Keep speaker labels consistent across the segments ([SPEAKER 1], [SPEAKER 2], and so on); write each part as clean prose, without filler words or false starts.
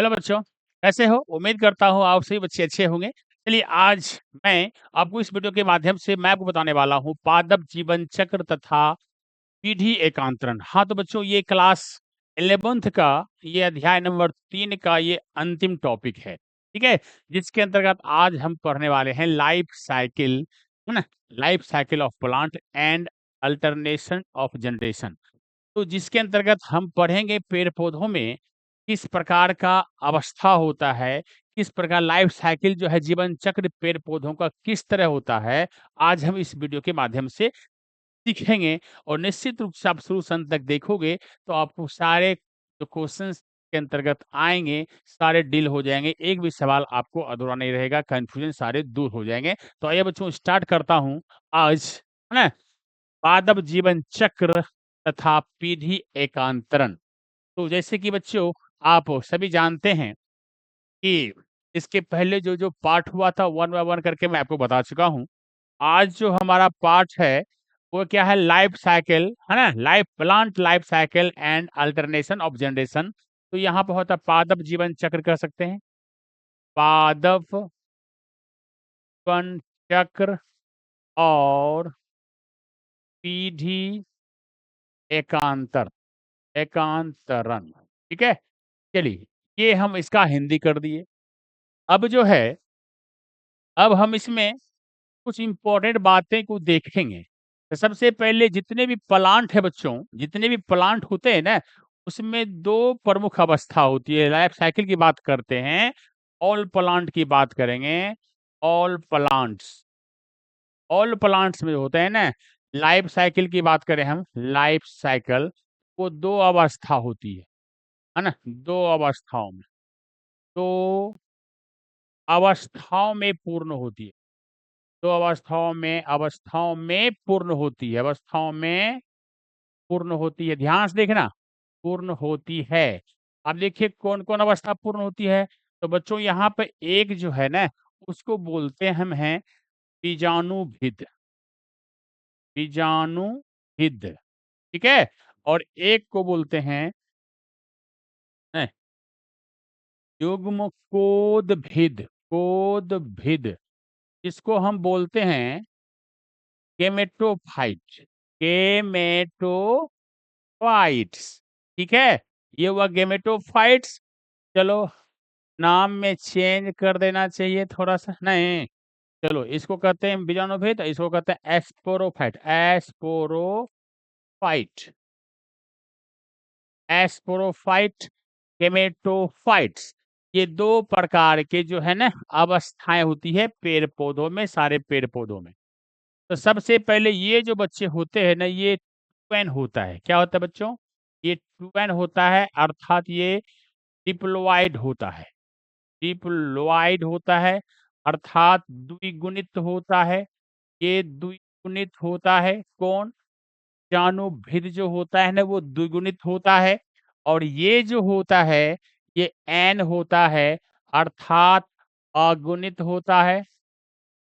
[SPEAKER 1] Hello बच्चों, कैसे हो? उम्मीद करता हूँ आप सभी बच्चे अच्छे होंगे। चलिए आज मैं आपको इस वीडियो के माध्यम से मैं आपको बताने वाला हूँ पादप जीवन चक्र तथा पीढ़ी एकांतरण। हाँ, तो बच्चों ये क्लास 11th का ये अध्याय नंबर 3 का ये अंतिम टॉपिक है, ठीक है? जिसके अंतर्गत आज हम पढ़ने वाले हैं लाइफ साइकिल, है ना? Life cycle of plant and alternation of generation. तो जिसके अंतर्गत हम पढ़ेंगे पेड़-पौधों में किस प्रकार का अवस्था होता है, किस प्रकार लाइफ साइकिल जो है जीवन चक्र पेड़-पौधों का किस तरह होता है, आज हम इस वीडियो के माध्यम से सीखेंगे और निश्चित रूप से आप शुरू से अंत तक देखोगे तो आपको सारे जो क्वेश्चंस के अंतर्गत आएँगे, सारे डील हो जाएँगे, एक भी सवाल आपको अधूरा नहीं रहेगा, कन्फ्यूजन सारे दूर हो जाएँगे। तो आइए बच्चों स्टार्ट करता हूँ आज, है ना? पादप जीवन चक्र तथा पीढ़ी एकांतरण। तो जैसे कि बच्चों आप सभी जानते हैं कि इसके पहले जो पार्ट हुआ था 1 बाय 1 करके मैं आपको बता चुका हूँ। आज जो हमारा पार्ट है वो क्या है लाइफ साइकिल, है ना? Life cycle and alternation of generation. तो यहाँ पे होता है पादप जीवन चक्र कह सकते हैं। पादप जीवन चक्र और पीढ़ी एकांतर एकांतरण, ठीक है? चलिए, ये हम इसका हिंदी कर दिए। अब जो है, अब हम इसमें कुछ इम्पोर्टेंट बातें को देखेंगे। तो सबसे पहले जितने भी प्लांट है बच्चों, जितने भी प्लांट होते हैं ना, उसमें 2 प्रमुख अवस्था होती है। लाइफ साइकिल की बात करते हैं, ऑल प्लांट की बात करेंगे। ऑल प्लांट्स, ऑल प्लांट्स में होते हैं ना, लाइफ साइकिल की बात करें हम, लाइफ साइकिल, वो 2 अवस्था होती है ना? 2 अवस्थाओं में। 2 अवस्थाओं में पूर्ण होती है। 2 अवस्थाओं में पूर्ण होती है, अवस्थाओं में पूर्ण होती है। ध्यान से देखना, पूर्ण होती है। अब देखिए कौन-कौन अवस्था पूर्ण होती है? तो बच्चों यहाँ पे एक जो है ना, उसको बोलते हम हैं बीजाणुभिद, बीजाणुभिद, ठीक है? और एक को बोलते हैं हैं, युग्मकोदभिद, कोदभिद, इसको हम बोलते हैं गेमेटोफाइट, गेमेटोफाइट्स, ठीक है? ये हुआ गेमेटोफाइट्स। चलो नाम में चेंज कर देना चाहिए थोड़ा-सा, नहीं, चलो इसको कहते हैं बीजाणुभेद, इसको कहते हैं एस्पोरोफाइट, एस्पोरोफाइट, एस्पोरोफाइट, गेमेटोफाइट्स। ये 2 प्रकार के जो है ना अवस्थाएँ होती है पेड़-पौधों में, सारे पेड़-पौधों में। तो सबसे पहले ये जो बच्चे होते हैं ना, ये ट्वेन होता है। क्या होता है बच्चों? ये ट्वेन होता है, अर्थात ये डिप्लॉइड होता है। डिप्लॉइड होता है अर्थात द्विगुणित होता है। ये द्विगुणित होता है कौन? जानूभिद जो होता है ना वो द्विगुणित होता है, और ये जो होता है ये एन होता है, अर्थात अगुणित होता है,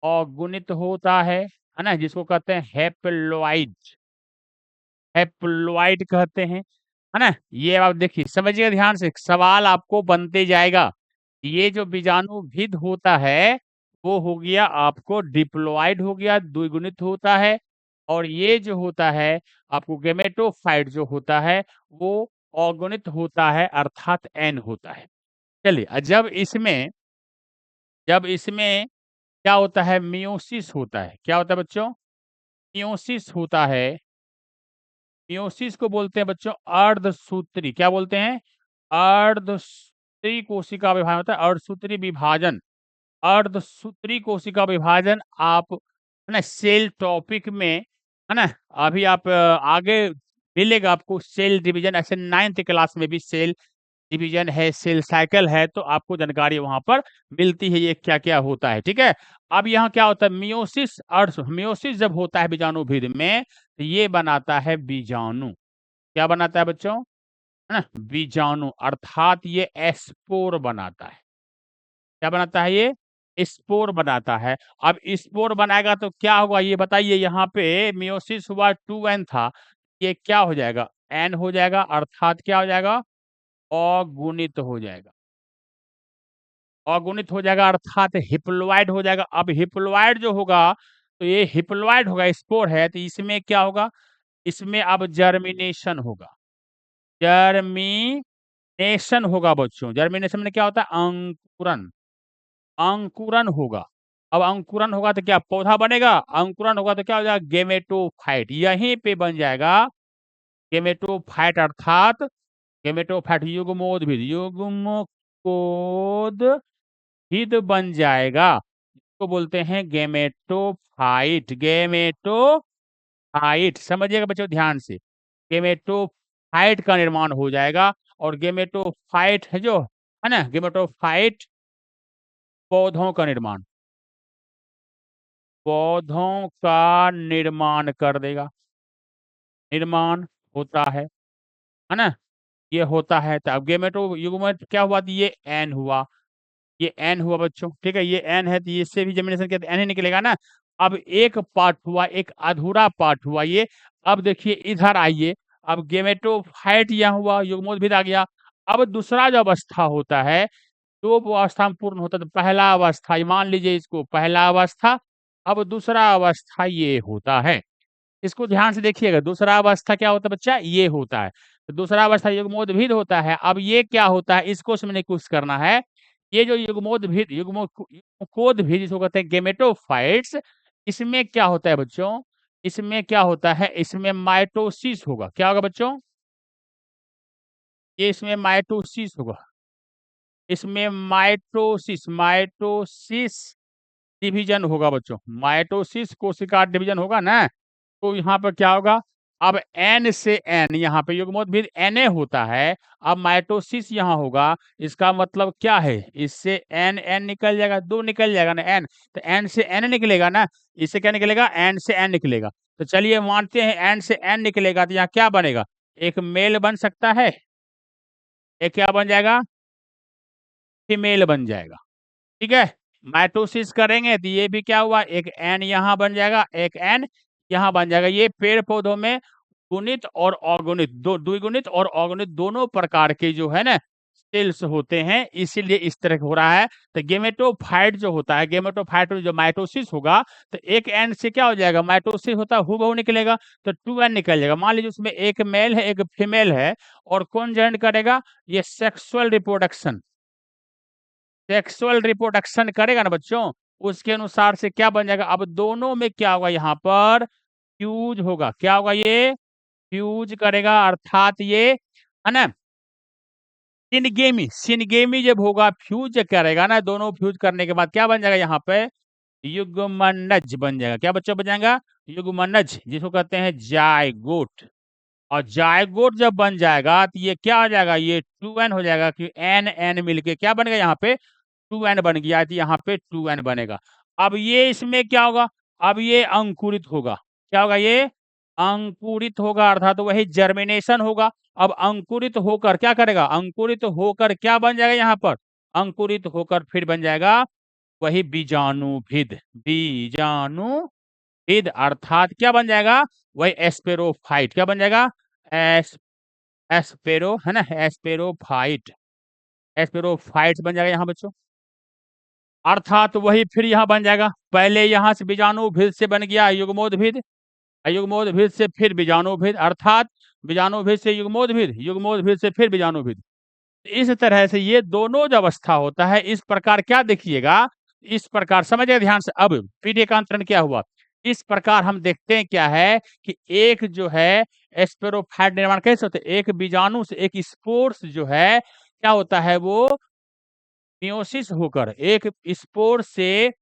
[SPEAKER 1] अगुणित होता है ना? जिसको कहते हैं हैप्लॉइड, हैप्लॉइड कहते हैं, है ना? ये आप देखिए समझिएगा ध्यान से, सवाल आपको बनते जाएगा। ये जो बीजाणुभिद होता है, वो हो गया आपको डिप्लॉइड हो गया, द्विगुणित होता है, और ये जो होता है आपको गेमेटोफाइट जो होता है, वो अगुणित होता है अर्थात एन होता है। चलिए जब इसमें क्या होता है मियोसिस होता है। क्या होता है बच्चों? मियोसिस होता है। मियोसिस को बोलते हैं बच्चों अर्धसूत्री। क्या बोलते हैं? अर्धसूत्री कोशिका विभाजन होता है, अर्धसूत्री विभाजन। अर्धसूत्री कोशिका विभाजन आप है ना सेल टॉपिक में, है ना? अभी आप आगे मिलेगा आपको सेल डिवीजन, ऐसे 9th क्लास में भी सेल डिवीजन है, सेल साइकिल है, तो आपको जानकारी वहाँ पर मिलती है ये क्या-क्या होता है, ठीक है? अब यहाँ क्या होता है मियोसिस जब होता है बीजाणुभिद में, तो ये बनाता है बीजाणु। क्या बनाता है बच्चों? है ना? बीजाणु अर्थात ये स्पोर बनाता है। क्या बनाता है ये? स्पोर बनाता है। अब स्पोर बनाएगा तो क्या होगा ये बताइए? यहाँ पे मियोसिस हुआ 2n था, ये क्या हो जाएगा? n हो जाएगा अर्थात क्या हो जाएगा? अगुणित हो जाएगा। अगुणित हो जाएगा अर्थात हिप्लॉइड हो जाएगा। अब हिप्लॉइड जो होगा तो ये हिप्लॉइड होगा, स्पोर है तो इसमें क्या होगा, इसमें अब जर्मिनेशन होगा। जर्मिनेशन होगा बच्चों। जर्मिनेशन में क्या होता है, अंकुरन। अंकुरन होगा। अब अंकुरन होगा तो क्या पौधा बनेगा, अंकुरन होगा तो क्या हो जाएगा, गेमेटोफाइट। यहीं पे बन जाएगा गेमेटोफाइट अर्थात गेमेटोफाइट युग्मोद्भिद। युग्मकोद्भिद बन जाएगा, इसको बोलते हैं गेमेटोफाइट। गेमेटोफाइट समझिएगा बच्चों ध्यान से। गेमेटोफाइट का निर्माण हो जाएगा। और गेमेटोफाइट है जो है ना, गेमेटोफाइट पौधों का निर्माण, पौधों का निर्माण कर देगा। निर्माण होता है ना, ये होता है। तो अब गेमेटो युग्मन क्या हुआ, तो ये एन हुआ, ये एन हुआ बच्चों, ठीक है। ये एन है तो इससे भी जर्मिनेशन किया तो एन ही निकलेगा ना। अब एक पार्ट हुआ, एक अधूरा पार्ट हुआ ये। अब देखिए इधर आइए, अब गेमेटोफाइट यहाँ हुआ, युग्मोद्भिद आ गया। अब दूसरा जो अवस्था होता है, जो वो अवस्था में पूर्ण होता है, तो पहला अवस्था ये मान लीजिए, इसको पहला अवस्था। अब दूसरा अवस्था ये होता है, इसको ध्यान से देखिएगा। दूसरा अवस्था क्या होता है बच्चा, ये होता है। तो दूसरा अवस्था युग्मोद्भिद होता है। अब ये क्या होता है, इसको समझने की कोशिश करना है। ये जो युग्मोद्भिद युग्मकोद्भिद जिसको कहते हैं गेमेटोफाइट्स, इसमें क्या होता है बच्चों, इसमें क्या होता है, इसमें माइटोसिस होगा। क्या होगा बच्चों, ये इसमें माइटोसिस होगा। इसमें माइटोसिस माइटोसिस डिवीजन होगा बच्चों। माइटोसिस कोशिका डिवीजन होगा ना। तो यहाँ पर क्या होगा, अब एन से एन, यहाँ पे युग्मोद्भिद Na होता है। अब माइटोसिस यहाँ होगा, इसका मतलब क्या है, इससे एन एन निकल जाएगा, दो निकल जाएगा ना एन, तो एन से एन निकलेगा ना। इससे क्या निकलेगा, एन से एन निकलेगा। तो चलिए मानते हैं एन से एन निकलेगा, तो यहाँ क्या बनेगा, एक मेल बन सकता है, एक क्या बन जाएगा, फीमेल बन जाएगा। ठीक है। माइटोसिस करेंगे तो ये भी क्या हुआ, एक एन यहाँ बन जाएगा, एक एन यहाँ बन जाएगा। ये पेड़ पौधों में गुणित और अगुणित, द्विगुणित और अगुणित दोनों प्रकार के जो है ना सेल्स होते हैं, इसीलिए इस तरह हो रहा है। तो गेमेटोफाइट जो होता है, गेमेटोफाइट में जो माइटोसिस होगा, तो एक एन से क्या हो जाएगा, माइटोसिस होता है हूबहू निकलेगा, तो 2n निकल जाएगा। मान लीजिए उसमें एक मेल है एक फीमेल है, और कौन जॉइन करेगा, ये सेक्सुअल रिप्रोडक्शन, सेक्सुअल रिप्रोडक्शन करेगा ना बच्चों, उसके अनुसार से क्या बन जाएगा, अब दोनों में क्या होगा, यहाँ पर फ्यूज होगा। क्या होगा, ये फ्यूज करेगा अर्थात ये है ना सिनगेमी, सिनगेमी जब होगा फ्यूज करेगा ना, दोनों फ्यूज करने के बाद क्या बन जाएगा, यहाँ पे युग्मनज बन जाएगा। क्या बच्चा बन जाएगा, युग्मनज, जिसको कहते हैं जायगोट। और जायगोट जब बन जाएगा तो ये क्या हो जाएगा, ये 2n हो जाएगा, कि एन एन मिलके क्या बनेगा, यहाँ पे 2n बन गया, तो यहाँ पे 2n बनेगा। अब ये इसमें क्या होगा, अब ये अंकुरित होगा। क्या होगा, ये अंकुरित होगा अर्थात तो वही जर्मिनेशन होगा। अब अंकुरित होकर क्या करेगा, अंकुरित होकर क्या बन जाएगा, यहाँ पर अंकुरित होकर फिर बन जाएगा वही बीजाणुभिद। बीजाणुभिद अर्थात क्या बन जाएगा, वही एस्पेरोफाइट। क्या बन जाएगा, एस एस्पेरो है ना, एस्पेरोफाइट, एस्पेरोफाइट बन जाएगा यहाँ बच्चों। अर्थात वही फिर यहाँ बन जाएगा, पहले यहाँ से बीजाणुभिद से बन गया युग्मोद्भिद, युग्मोद्भिद से फिर बीजाणुभिद, अर्थात बीजाणुभिद से युग्मोद्भिद, युग्मोद्भिद से फिर बीजाणुभिद। इस तरह से ये दोनों जो अवस्था होता है, इस प्रकार क्या देखिएगा, इस प्रकार समझिए ध्यान से। अब पीढ़ी एकांतरण क्या हुआ, इस प्रकार हम देखते हैं क्या है कि एक जो है एस्पेरोफाइट निर्माण कैसे होता है, एक बीजाणु से एक स्पोर्स जो है क्या होता है, वो मियोसिस होकर, एक स्पोर से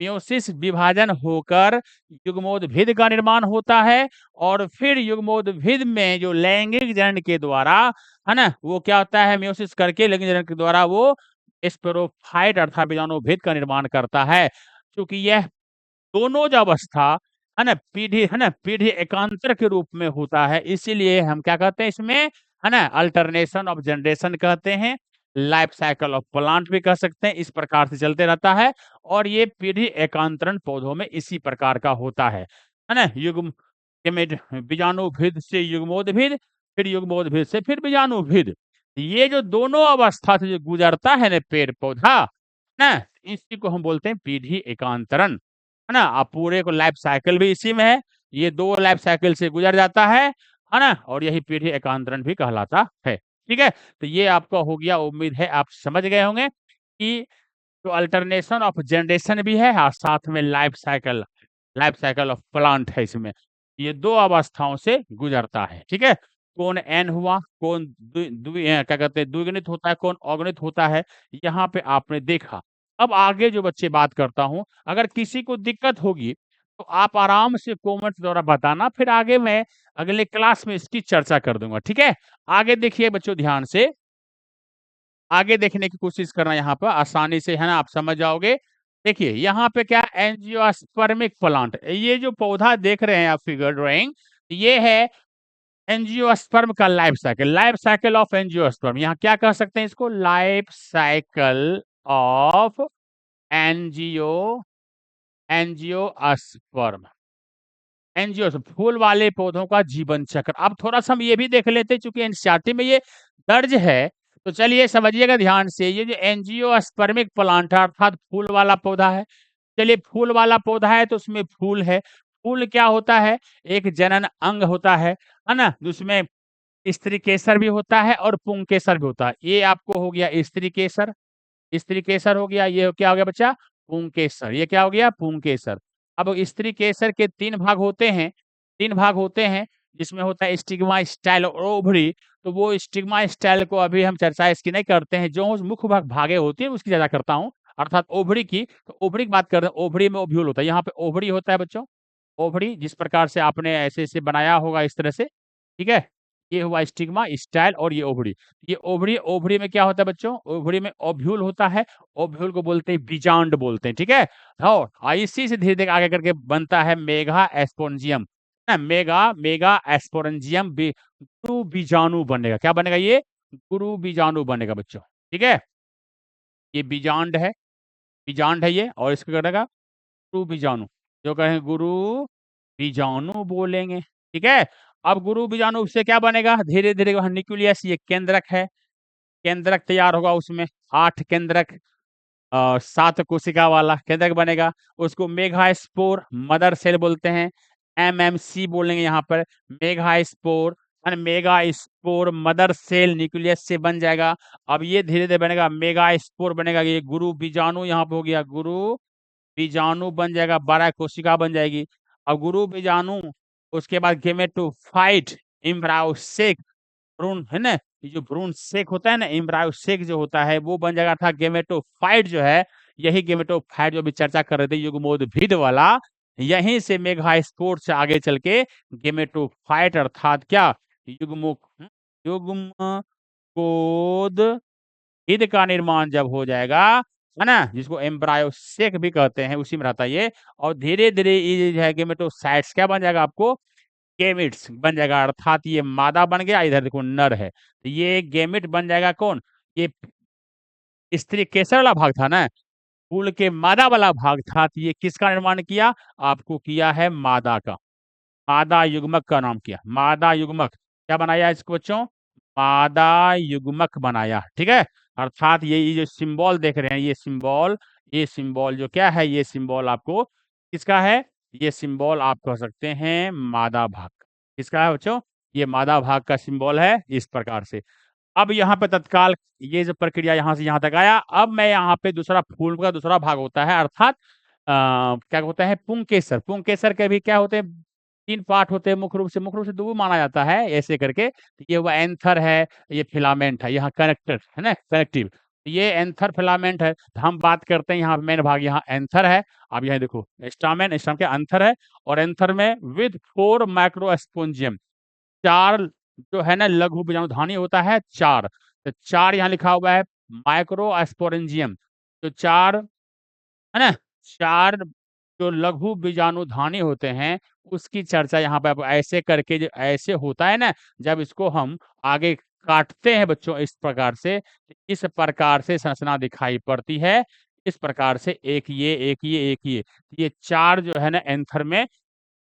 [SPEAKER 1] मियोसिस विभाजन होकर युग्मोद्भिद का निर्माण होता है। और फिर युग्मोद्भिद में जो लैंगिक जनन के द्वारा है ना, वो क्या होता है, मियोसिस करके लैंगिक जनन के द्वारा वो स्पेरोफाइट अर्थात बीजाणुभिद का निर्माण करता है। क्योंकि यह दोनों जो अवस्था है ना पीढ़ी एकांतर के रूप में होता है, इसीलिए हम क्या कहते हैं इसमें, है ना अल्टरनेशन ऑफ जनरेशन कहते हैं, लाइफ साइकिल ऑफ प्लांट भी कह सकते हैं। इस प्रकार से चलते रहता है। और ये पीढ़ी एकांतरण पौधों में इसी प्रकार का होता है ना, युग्म बीजाणुभिद से युग्मोद्भिद, फिर युग्मोद्भिद से फिर बीजाणुभिद। ये जो दोनों अवस्था से जो गुजरता है ना पेड़ पौधा, ना? इसी को हम बोलते हैं पीढ़ी एकांतरण, है ना? अब पूरे को लाइफ साइकिल भी इसी में है, ये 2 लाइफ साइकिल से गुज़र जाता है ना? और यही पीढ़ी एकांतरण भी कहलाता है, ठीक है? तो ये आपका हो गया, उम्मीद है आप समझ गए होंगे कि जो अल्टरनेशन ऑफ जनरेशन भी है और साथ में लाइफ साइकिल ऑफ प्लांट है इसमें। ये 2 अवस्थाओं से गुज़रता है, ठीक है? कौन एन हुआ, कौन क्या कहते हैं द्विगुणित होता है, कौन अगुणित होता है, यहाँ पे आपने देखा। अब आगे जो बच्चे बात करता हूँ, अगर किसी को दिक्कत होगी, तो आप आराम से कमेंट द्वारा बताना, फिर आगे मैं अगले क्लास में इसकी चर्चा कर दूँगा, ठीक है? आगे देखिए बच्चों ध्यान से, आगे देखने की कोशिश करना यहाँ पर आसानी से, है ना? आप समझ जाओगे। देखिए, यहाँ पे क्या है एंजियोस्पर्मिक प्लांट, ये जो पौधा देख रहे हैं आप फिगर ड्राइंग, ये है एंजियोस्पर्म का लाइफ साइकिल ऑफ एंजियोस्पर्म। यहाँ क्या कह सकते हैं इसको? Life cycle of angio angiosperm. Angios फूल वाले पौधों का जीवन चक्र। अब थोड़ा-सा हम ये भी देख लेते हैं चूँकि एनसीईआरटी में ये दर्ज है, तो चलिए समझिएगा ध्यान से। ये जो एंजियोस्पर्मिक प्लांट है अर्थात फूल वाला पौधा है। चलिए फूल वाला पौधा है तो उसमें फूल है। फूल क्या होता है? एक जनन अंग होता है ना? जिसमें स्त्री केसर भी होता है और पुंकेसर भी होता है। ये आपको हो गया स्त्री केसर हो गया, ये क्या हो गया बच्चा? पुंकेसर। ये क्या हो गया? पुंकेसर। अब स्त्री केसर के 3 भाग होते हैं, 3 भाग होते हैं, जिसमें होता है स्टिग्मा, स्टाइल और ओवरी। तो वो स्टिग्मा, स्टाइल को अभी हम चर्चा इसकी नहीं करते हैं, जो उस मुख्य भागें होती है उसकी ज़्यादा करता हूँ, अर्थात ओवरी की। तो ओवरी की बात कर रहे हैं, ओवरी में ओव्यूल होता है, यहाँ पे ओवरी होता है बच्चों, ओवरी जिस प्रकार से आपने ऐसे-ऐसे बनाया होगा इस तरह से, ठीक है? ये हुआ स्टिग्मा, स्टाइल और ये ओवरी। ये ओवरी ओवरी में क्या होता है बच्चों? ओवरी में ओव्यूल होता है, ओव्यूल को बोलते हैं बीजांड बोलते हैं, ठीक है? और इसी से धीरे-धीरे आगे करके बनता है मेगा स्पोरेंजियम, है मेगा मेगा स्पोरेंजियम गुरु बीजाणु बनेगा। क्या बनेगा ये? गुरु बीजाणु बनेगा बच्चों, ठीक है? ये बीजांड है ये और इसको क्या बनेगा? गुरु बीजाणु, जो कहें गुरु बीजाणु बोलेंगे, ठीक है? अब गुरु बीजाणु से क्या बनेगा? धीरे-धीरे वहाँ न्यूक्लियस ये केंद्रक है, केंद्रक तैयार होगा उसमें, 8 केंद्रक 7 कोशिका वाला केंद्रक बनेगा, उसको मेगास्पोर मदर सेल बोलते हैं, एमएमसी बोलेंगे यहाँ पर, megaspore megaspore mother cell nucleus से बन जाएगा। अब ये धीरे-धीरे बनेगा मेगास्पोर बनेगा, ये गुरु बीजाणु यहाँ पे हो गया, गुरु बीजाणु बन जाएगा, 12 कोशिका बन जाएगी। अब गुरु बीजाणु उसके बाद गेमेटोफाइट, एम्ब्रायोसेक, भ्रूण है ना? ये जो भ्रूण सेक होता है ना, एम्ब्रायोसेक जो होता है वो बन जाएगा अर्थात गेमेटोफाइट जो है, यही गेमेटोफाइट जो अभी चर्चा कर रहे थे युग्मोद्भिद वाला, यहीं से मेगास्पोर से आगे चल के गेमेटोफाइट अर्थात क्या? युग्मोद्भिद का निर्माण जब हो जाएगा, है ना? जिसको एम्ब्रायोसेक भी कहते हैं, उसी में रहता है ये और धीरे-धीरे ये जो है गेमेटोसाइट्स क्या बन जाएगा आपको? गैमेट्स बन जाएगा अर्थात ये मादा बन गया, इधर देखो नर है। तो ये गैमेट बन जाएगा कौन? ये स्त्री केसर वाला भाग था ना, फूल के मादा वाला भाग था, तो ये किसका निर्माण किया? आपको किया है मादा का। मादा युग्मक का नाम किया, मादा युग्मक। क्या बनाया इसको बच्चों? मादा युग्मक बनाया, ठीक है? अर्थात ये जो सिंबल देख रहे हैं, ये सिंबल जो क्या है, ये सिंबल आपको किसका है? ये सिंबल आप कह सकते हैं मादा भाग का। किसका है बच्चों? ये मादा भाग का सिंबल है, इस प्रकार से। अब यहाँ पे तत्काल ये जो प्रक्रिया यहाँ से यहाँ तक आया, अब मैं यहाँ पे दूसरा फूल का दूसरा भाग होता है अर्थात क्या होता है पुंकेसर। पुंकेसर के भी क्या होते हैं 3 पार्ट होते हैं मुख्य रूप से 2 माना जाता है ऐसे करके। तो ये हुआ एंथर है, ये फिलामेंट है, यहाँ कनेक्टेड है ना कनेक्टिव। ये एंथर फिलामेंट है, तो हम बात करते हैं यहाँ मेन भाग यहाँ एंथर है। अब यहाँ देखो स्टामेन के एंथर है और एंथर में विथ 4 माइक्रोस्पोंजियम 4 जो है ना लघु बीजाणुधानी होता है 4। तो 4 यहाँ लिखा हुआ है माइक्रोस्पोरेंजियम, तो 4 है ना? 4 जो लघु बीजाणुधानी होते हैं, उसकी चर्चा यहाँ पे आप ऐसे करके जो ऐसे होता है ना, जब इसको हम आगे काटते हैं बच्चों इस प्रकार से संरचना दिखाई पड़ती है। इस प्रकार से एक ये, एक ये, एक ये। ये 4 जो है ना एंथर में है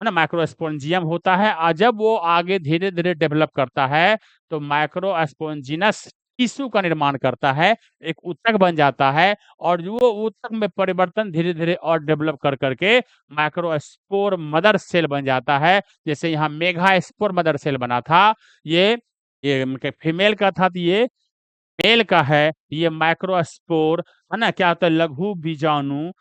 [SPEAKER 1] ना माइक्रोस्पोंजियम होता है और जब वो आगे धीरे-धीरे डेवलप करता है, तो माइक्रोस्पोंजिनस टिश्यू का निर्माण करता है, एक ऊतक बन जाता है और जो वो ऊतक में परिवर्तन धीरे-धीरे और डेवलप कर के माइक्रोस्पोर मदर सेल बन जाता है। जैसे यहाँ मेगास्पोर मदर सेल बना था, ये मतलब फीमेल का था तो ये मेल का है, ये माइक्रोस्पोर है ना? क्या होता है लघु बीजाणु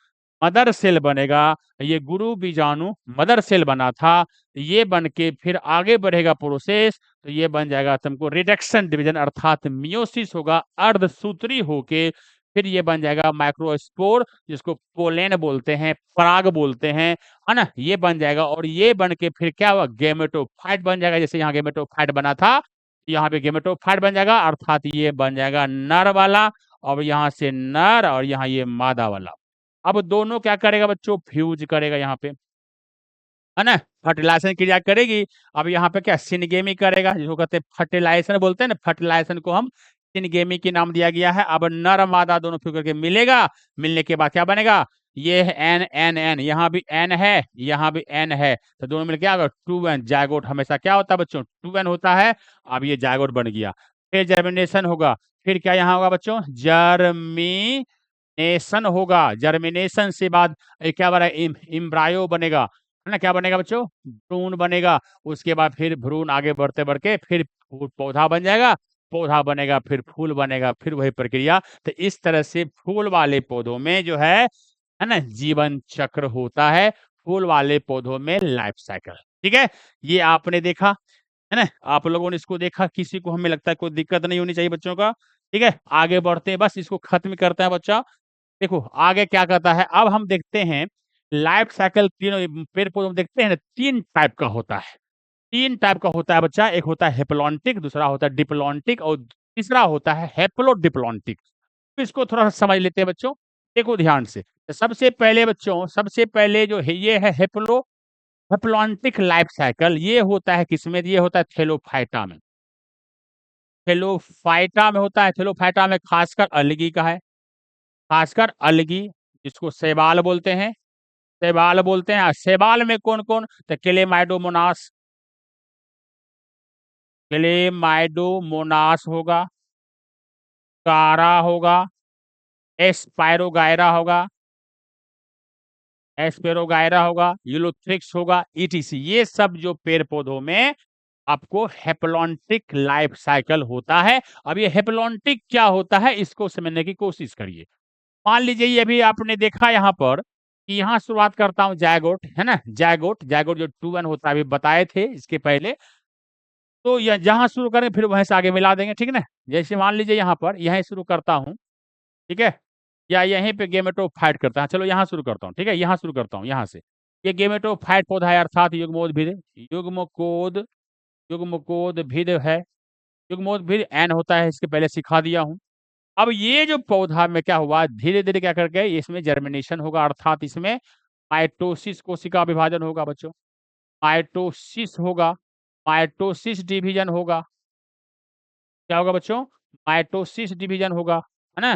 [SPEAKER 1] मदर सेल बनेगा, ये गुरु बीजाणु मदर सेल बना था, ये बन के फिर आगे बढ़ेगा प्रोसेस तो ये बन जाएगा तुमको रिडक्शन डिवीजन अर्थात मियोसिस होगा, अर्धसूत्री होके फिर ये बन जाएगा माइक्रोस्पोर जिसको पोलेन बोलते हैं, पराग बोलते हैं, है ना? ये बन जाएगा और ये बन के फिर क्या हुआ गेमेटोफाइट बन जाएगा, जैसे यहाँ गेमेटोफाइट बना था, यहाँ पे गेमेटोफाइट बन जाएगा अर्थात ये बन जाएगा नर वाला और यहाँ से नर और यहाँ ये मादा वाला। अब दोनों क्या करेगा बच्चों फ्यूज करेगा यहाँ पे, है ना? फर्टिलाइज़ेशन क्रिया करेगी। अब यहाँ पे क्या सिनगेमी करेगा जिसको कहते हैं फर्टिलाइज़ेशन बोलते हैं ना, फर्टिलाइज़ेशन को हम सिनगेमी के नाम दिया गया है। अब नर मादा दोनों फ्यू करके मिलेगा, मिलने के बाद क्या बनेगा? ये है एन एन एन, यहाँ भी एन है, यहाँ भी एन है, तो दोनों मिलके क्या होगा 2n ज़ायगोट हमेशा क्या होता है बच्चों 2n होता है। अब ये ज़ायगोट बन गया, फिर जर्मिनेशन होगा, फिर क्या यहाँ होगा बच्चों जर्मिनेशन होगा, जर्मिनेशन से बाद क्या बना एम्ब्रायो बनेगा, है ना? क्या बनेगा बच्चों? भ्रूण बनेगा, उसके बाद फिर भ्रूण आगे बढ़ते बढ़ के फिर पौधा बन जाएगा, पौधा बनेगा, फिर फूल बनेगा, फिर वही प्रक्रिया। तो इस तरह से फूल वाले पौधों में जो है ना? जीवन चक्र होता है, फूल वाले पौधों में लाइफ साइकिल, ठीक है? ये आपने देखा, है ना? आप लोगों ने इसको देखा, किसी को हमें लगता है कोई दिक्कत नहीं होनी चाहिए बच्चों का, ठीक है? आगे बढ़ते हैं, बस इसको खत्म करते हैं बच्चा। देखो आगे क्या कहता है, अब हम देखते हैं लाइफ साइकिल तीनों पेड़-पौधों में देखते हैं ना 3 टाइप का होता है। 3 टाइप का होता है बच्चा, एक होता है हैप्लॉन्टिक, दूसरा होता है डिप्लॉन्टिक और तीसरा होता है हैप्लोडिप्लॉन्टिक। तो इसको थोड़ा-सा समझ लेते हैं बच्चों, देखो ध्यान से। तो सबसे पहले बच्चों, सबसे पहले जो है ये है हैप्लॉन्टिक लाइफ साइकिल, ये होता है किसमें? ये होता है थैलोफाइटा में। थैलोफाइटा में होता है, थैलोफाइटा में खासकर अलगी का है, खासकर अलगी जिसको शैवाल बोलते हैं। शैवाल बोलते हैं। शैवाल में कौन-कौन? तो क्लेमाइडोमोनास होगा, कारा होगा, एस्पायरोगायरा होगा, यूलोथ्रिक्स होगा, ईटीसी। ये सब जो पेड़-पौधों में आपको हैप्लॉन्टिक लाइफ साइकिल होता है। अब ये हैप्लॉन्टिक क्या होता है इसको समझने की कोशिश करिए। मान लीजिए ये अभी आपने देखा यहाँ पर कि यहाँ शुरुआत करता हूँ ज़ायगोट, है ना? ज़ायगोट जो 2n होता है अभी बताए थे इसके पहले। तो य जहाँ शुरू करें फिर वहीं से आगे मिला देंगे, ठीक है ना? जैसे मान लीजिए यहाँ पर यहीं शुरू करता हूँ, ठीक है? या यहीं पे गेमेटोफाइट करता है। चलो यहाँ शुरू करता हूँ, ठीक है? यहाँ शुरू करता हूँ, यहाँ से। ये गेमेटोफाइट पौधा है अर्थात युग्मोद्भिद युग्मकोद्भिद है। युग्मोद्भिद एन होता है इसके पहले सिखा दिया हूँ। अब ये जो पौधा में क्या हुआ धीरे-धीरे क्या करके इसमें जर्मिनेशन होगा अर्थात इसमें माइटोसिस कोशिका विभाजन होगा बच्चों। माइटोसिस होगा, माइटोसिस डिवीज़न होगा। क्या होगा बच्चों? माइटोसिस डिवीज़न होगा, है ना?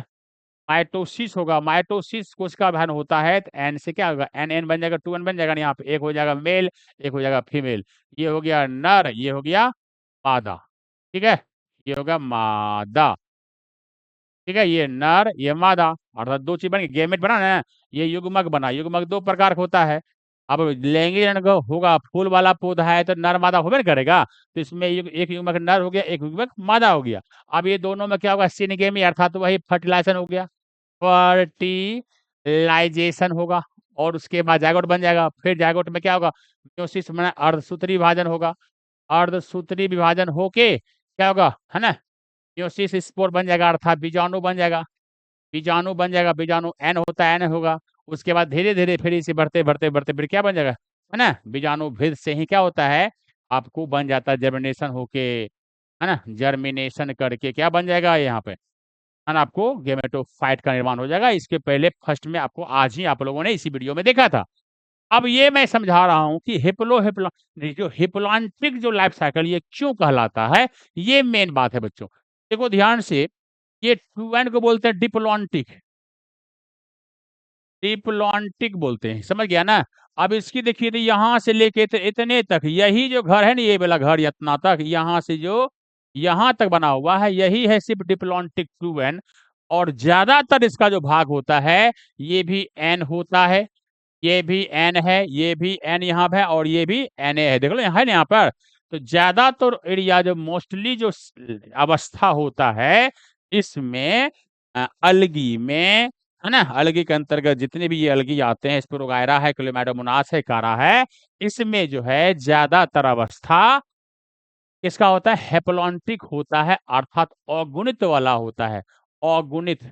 [SPEAKER 1] माइटोसिस होगा, माइटोसिस कोशिका विभाजन होता है तो एन से क्या होगा? एन बन जाएगा 2n बन जाएगा ना यहाँ पे, एक हो जाएगा मेल, एक हो जाएगा फीमेल। ये हो गया नर, ये हो गया मादा, ठीक है? ये हो गया मादा। ठीक है? ये नर, ये मादा अर्थात 2 चीज़ बन गई, गैमेट बना ना, ये युग्मक बना। युग्मक 2 प्रकार का होता है। अब लैंगिक रंग होगा, फूल वाला पौधा है तो नर मादा होबे ना करेगा। तो इसमें एक युग्मक नर हो गया, एक युग्मक मादा हो गया। अब ये दोनों में क्या होगा सिनगेमी अर्थात वही फर्टिलाइज़ेशन हो गया। फर्टिलाइज़ेशन होगा और उसके बाद ज़ायगोट बन जाएगा। फिर ज़ायगोट में क्या होगा? मेयोसिस में अर्धसूत्री विभाजन होगा। अर्धसूत्री विभाजन होके क्या होगा? है ना? मेयोसिस स्पोर बन जाएगा अर्थात बीजाणु बन जाएगा। बीजाणु बन जाएगा, बीजाणु एन होता है, एन होगा। उसके बाद धीरे-धीरे फिर इसे बढ़ते फिर क्या बन जाएगा? है ना? बीजाणुभेद से ही क्या होता है? आपको बन जाता है जर्मिनेशन होके, है ना? जर्मिनेशन करके क्या बन जाएगा यहाँ पे? है ना? आपको गेमेटोफाइट का निर्माण हो जाएगा। इसके पहले फर्स्ट में आपको आज ही आप लोगों ने इसी वीडियो में देखा था। अब ये मैं समझा रहा हूँ कि जो हिप्लॉन्टिक जो लाइफ साइकिल ये क्यों कहलाता है? ये मेन बात है बच्चों। देखो ध्यान से ये 2n को बोलते हैं डिप्लॉन्टिक। डिप्लॉन्टिक बोलते हैं, समझ गया ना? अब इसकी देखिए तो यहाँ से लेके इतने तक यही जो घर है ना ये वाला घर इतना तक यहाँ से जो यहाँ तक बना हुआ है, यही है सिर्फ डिप्लॉन्टिक 2n। और ज्यादातर इसका जो भाग होता है ये भी n होता है, ये भी n है, ये भी n यहाँ पे है, और ये भी na है। देख लो यहाँ है ना, यहाँ पर तो ज्यादातर एरिया जो मोस्टली जो अवस्था होता है इसमें अलगी में, है ना, अलगी के अंतर्गत जितने भी ये अलगी आते हैं, स्पिरोगायरा है, क्लेमाइडोमोनास है, कारा है, इसमें जो है ज्यादातर अवस्था किसका होता है, हेप्लॉन्टिक होता है, अर्थात अगुणित वाला होता है। अगुणित,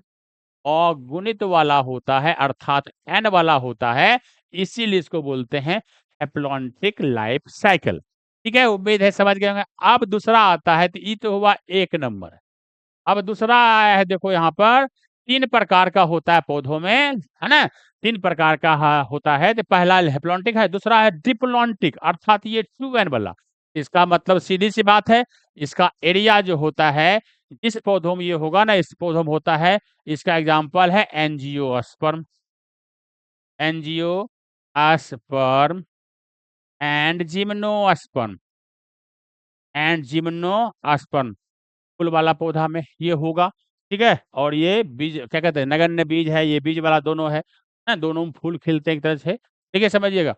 [SPEAKER 1] अगुणित वाला होता है, अर्थात n वाला होता है, इसीलिए इसको बोलते हैं हेप्लॉन्टिक लाइफ साइकिल। ठीक है, उम्मीद है समझ गए होंगे। अब दूसरा आता है, तो ये तो हुआ 1 नंबर। अब दूसरा आया है, देखो यहाँ पर 3 प्रकार का होता है पौधों में, है ना, 3 प्रकार का होता है। तो पहला हेप्लॉन्टिक है, दूसरा है डिप्लॉन्टिक, अर्थात ये 2n वाला। इसका मतलब सीधी सी बात है, इसका एरिया जो होता है जिस पौधों में ये होगा ना, इस पौधों में होता है, इसका एग्जाम्पल है angiosperm, angiosperm and gymnosperm, and gymnosperm फूल वाला पौधा में ये होगा। ठीक है, और ये बीज क्या कहते हैं, नगण्य बीज है, ये बीज वाला दोनों है ना, दोनों में फूल खिलते हैं एक तरह से। ठीक है, समझिएगा।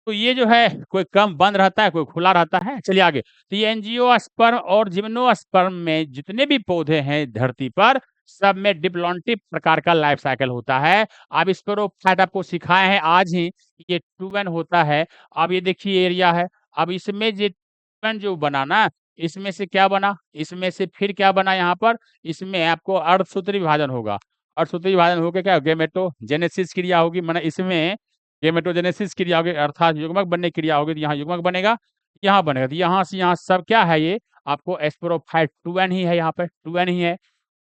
[SPEAKER 1] तो ये जो है कोई कम बंद रहता है, कोई खुला रहता है। चलिए आगे, तो ये एंजियोस्पर्म और जिम्नोस्पर्म में जितने भी पौधे हैं धरती पर, सब में डिप्लॉन्टिक प्रकार का लाइफ साइकिल होता है। अब स्पोरोफाइट आपको सिखाए हैं आज ही, ये 2n होता है। अब ये देखिए एरिया है, अब इसमें जो 2n जो बना ना, इसमें से क्या बना, इसमें से फिर क्या बना, यहाँ पर इसमें आपको अर्धसूत्री विभाजन होगा। अर्धसूत्री विभाजन होकर क्या गेमेटोजेनेसिस क्रिया होगी, माने इसमें गेमेटोजेनेसिस क्रिया होगी, अर्थात युग्मक बनने की क्रिया होगी। तो यहाँ युग्मक बनेगा, यहाँ बनेगा, तो यहाँ से यहाँ सब क्या है, ये आपको स्पोरोफाइट 2n ही है, यहाँ पे 2n ही है।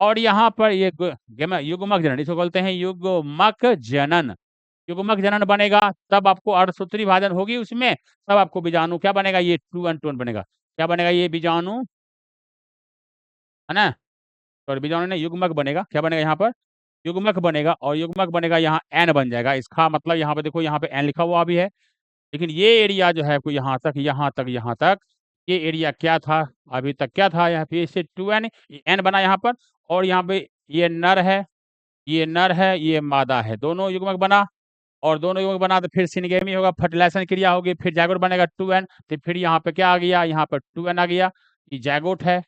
[SPEAKER 1] और यहाँ पर ये युग्मक जनन, इसको बोलते हैं युग्मक जनन। युग्मक जनन बनेगा तब आपको अर्धसूत्री विभाजन होगी उसमें, तब आपको बीजाणु क्या बनेगा, ये 2n 2n बनेगा। क्या बनेगा, ये बीजाणु, है ना, और बीजाणु ने युग्मक बनेगा, क्या बनेगा यहाँ पर, युग्मक बनेगा, और युग्मक बनेगा यहाँ n बन जाएगा। इसका मतलब यहाँ पे देखो, यहाँ पे n लिखा हुआ भी है, लेकिन ये एरिया जो है आपको यहाँ तक, यहाँ तक, यहाँ तक, ये एरिया क्या था, अभी तक क्या था, यहाँ पे से 2n n बना यहाँ पर, और यहाँ पे ये नर है, ये नर है, ये मादा है, दोनों युग्मक बना, और दोनों युग्मक बना तो फिर सिनगेमी होगा, फर्टिलाइजेशन क्रिया होगी, फिर जायगोट बनेगा 2n। तो फिर यहाँ पे क्या आ गया, यहाँ पर 2n आ गया, ये जायगोट है,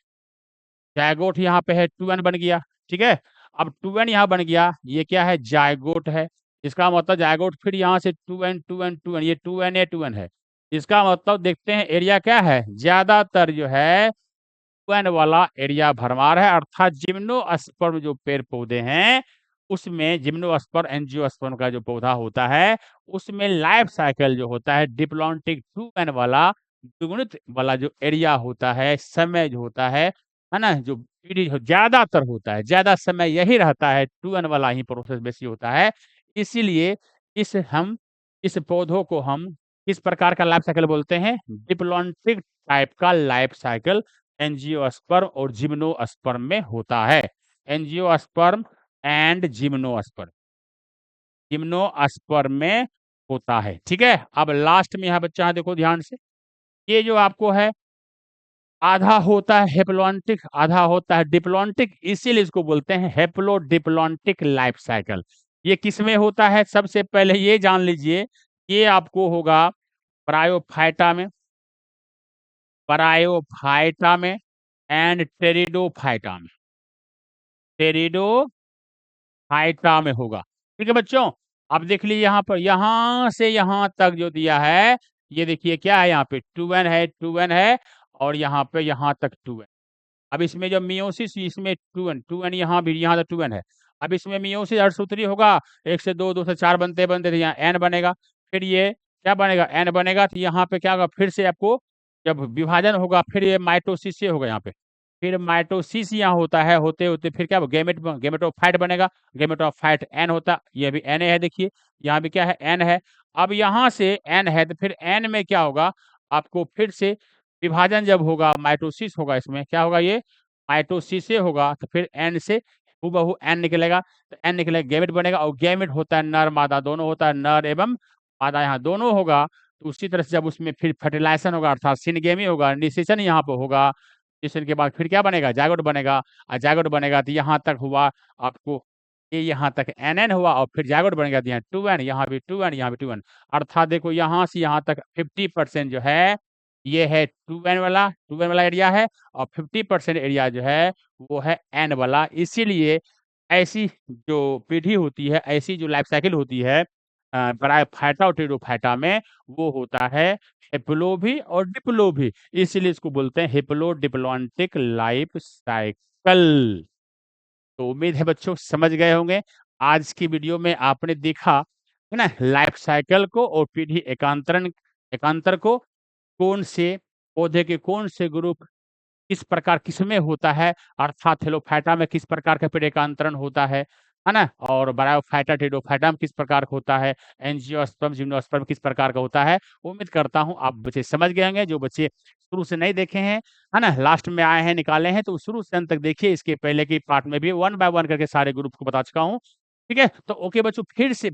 [SPEAKER 1] जायगोट यहाँ पे है, 2n बन गया। ठीक है, अब 2n यहाँ बन गया, ये क्या है, जायगोट है। इसका मतलब जायगोट, फिर यहाँ से 2n 2n 2n, ये 2n है, 2n है। इसका मतलब देखते हैं एरिया क्या है, ज्यादातर जो है 2n वाला एरिया भरमार है, अर्थात जिम्नोस्पर्म जो पेड़ पौधे हैं उसमें, जिम्नोस्पर्म एंजियोस्पर्म का जो पौधा होता है उसमें लाइफ साइकिल जो होता है डिप्लॉन्टिक 2n वाला, द्विगुणित वाला जो एरिया होता है, समय जो होता है ना, जो पीरियड ज्यादातर होता है, ज्यादा समय यही रहता है, 2n वाला ही प्रोसेस बेसी होता है। इसीलिए इस पौधों को हम किस प्रकार का लाइफ साइकिल बोलते हैं, डिप्लॉन्टिक टाइप का लाइफ साइकिल एंजियोस्पर्म और जिम्नोस्पर्म में होता है। एंजियोस्पर्म एंड जिम्नोस्पर्म, जिम्नोस्पर्म में होता है। ठीक है, अब लास्ट में यहाँ बच्चा देखो ध्यान से, ये जो आपको है आधा होता है हेप्लॉन्टिक, आधा होता है डिप्लॉन्टिक, इसीलिए इसको बोलते हैं हेप्लो डिप्लॉन्टिक लाइफ साइकिल। ये किसमें होता है, सबसे पहले ये जान लीजिए, ये आपको होगा ब्रायोफाइटा में, ब्रायोफाइटा में एंड टेरिडोफाइटा में, टेरिडोफाइटा में होगा। ठीक है बच्चों, अब देख लीजिए यहाँ पर, यहाँ से यहाँ तक जो दिया है, ये देखिए क्या है, यहाँ पे 2n है, 2n है, और यहाँ पे यहाँ तक 2n। अब इसमें जब मियोसिस, इसमें 2n 2n, यहाँ भी यहाँ तक 2n है। अब इसमें मियोसिस अर्धसूत्री होगा, 1 से 2 2 से 4 बनते बनते, तो यहाँ n बनेगा, फिर ये क्या बनेगा, n बनेगा, तो यहाँ पे क्या होगा, फिर से आपको जब विभाजन होगा, फिर ये माइटोसिस से होगा यहाँ पे, फिर माइटोसिस यहाँ होता है, होते होते फिर क्या गेमेटोफाइट बनेगा, गेमेटोफाइट n होता, ये भी Na है, देखिए यहाँ भी क्या है, n है। अब यहाँ से n है, तो फिर n में क्या होगा, आपको फिर से विभाजन जब होगा, माइटोसिस होगा, इसमें क्या होगा, ये माइटोसिस से होगा, तो फिर n से हूबहू n निकलेगा, तो n निकलेगा, गैमेट बनेगा, और गैमेट होता है नर मादा दोनों होता है, नर एवं मादा यहाँ दोनों होगा। तो उसी तरह से जब उसमें फिर फर्टिलाइजेशन होगा, अर्थात सिनगेमी होगा, निषेचन यहाँ पे होगा, ट्रांजिशन के बाद फिर क्या बनेगा? ज़ायगोट बनेगा और ज़ायगोट बनेगा तो यहाँ तक हुआ आपको, ये यहाँ तक NN हुआ और फिर ज़ायगोट बनेगा तो यहाँ 2N, यहाँ भी 2N, यहाँ भी 2N। अर्थात देखो यहाँ से यहाँ तक 50% जो है, ये है 2N वाला एरिया है और 50% एरिया जो है, वो है N वाला। इसीलिए ऐसी जो पीढ़ी होती है, ऐसी जो लाइफ साइकिल होती है ब्रायोफाइटा और टेरोफाइटा में, वो होता है हैप्लोभी और डिप्लोभी। इसीलिए इसको बोलते हैं हैप्लोडिप्लॉन्टिक लाइफ साइकिल। तो उम्मीद है बच्चों समझ गए होंगे। आज की वीडियो में आपने देखा, है ना, लाइफ साइकिल को और पीढ़ी एकांतर को, कौन से पौधे के कौन से ग्रुप किस प्रकार किसमें होता है, अर्थात हेलोफाइटा में किस प्रकार का पेड़ एकांतरण होता है ना? और ब्रायोफाइटा, टेरिडोफाइटा में किस प्रकार का होता है, एंजियोस्पर्म, जिम्नोस्पर्म किस प्रकार का होता है। उम्मीद करता हूँ आप बच्चे समझ गए होंगे। जो बच्चे शुरू से नहीं देखे हैं, है ना, लास्ट में आए हैं, निकाले हैं, तो शुरू से अंत तक देखिए। इसके पहले की पार्ट में भी 1 बाय 1 करके सारे ग्रुप को बता चुका हूँ। ठीक है? तो ओके बच्चों,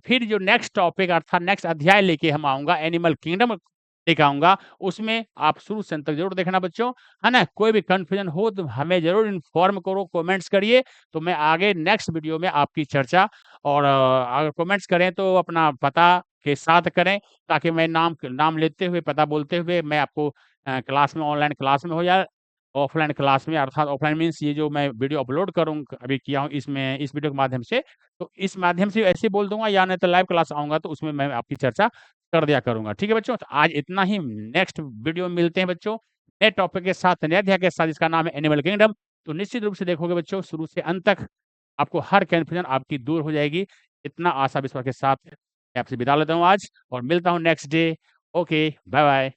[SPEAKER 1] फिर जो नेक्स्ट टॉपिक अर्थात नेक्स्ट अध्याय लेके हम आऊँगा, एनिमल किंगडम लेके आऊँगा, उसमें आप शुरू से अंत तक ज़रूर देखना बच्चों, है ना? कोई भी कन्फ्यूजन हो तो हमें ज़रूर इन्फॉर्म करो, कमेंट्स करिए, तो मैं आगे नेक्स्ट वीडियो में आपकी चर्चा और अगर कमेंट्स करें तो अपना पता के साथ करें, ताकि मैं नाम लेते हुए, पता बोलते हुए मैं आपको क्लास में, ऑनलाइन क्लास में हो या ऑफलाइन क्लास में, अर्थात ऑफलाइन मीन्स ये जो मैं वीडियो अपलोड अभी किया हूँ इसमें, इस वीडियो के माध्यम से, तो इस माध्यम से ऐसे बोल दूँगा, या नहीं तो लाइव क्लास आऊँगा तो उसमें मैं आपकी चर्चा कर दिया करूँगा। ठीक है बच्चों? तो आज इतना ही, नेक्स्ट वीडियो में मिलते हैं बच्चों, नए टॉपिक के साथ, नए अध्याय के साथ, जिसका नाम है एनिमल किंगडम। तो निश्चित रूप से देखोगे बच्चों, शुरू से अंत तक आपको हर कन्फ्यूजन आपकी दूर हो जाएगी। इतना आशा विश्वास के साथ मैं आपसे विदा लेता हूँ आज और मिलता हूँ नेक्स्ट डे। Okay, bye-bye.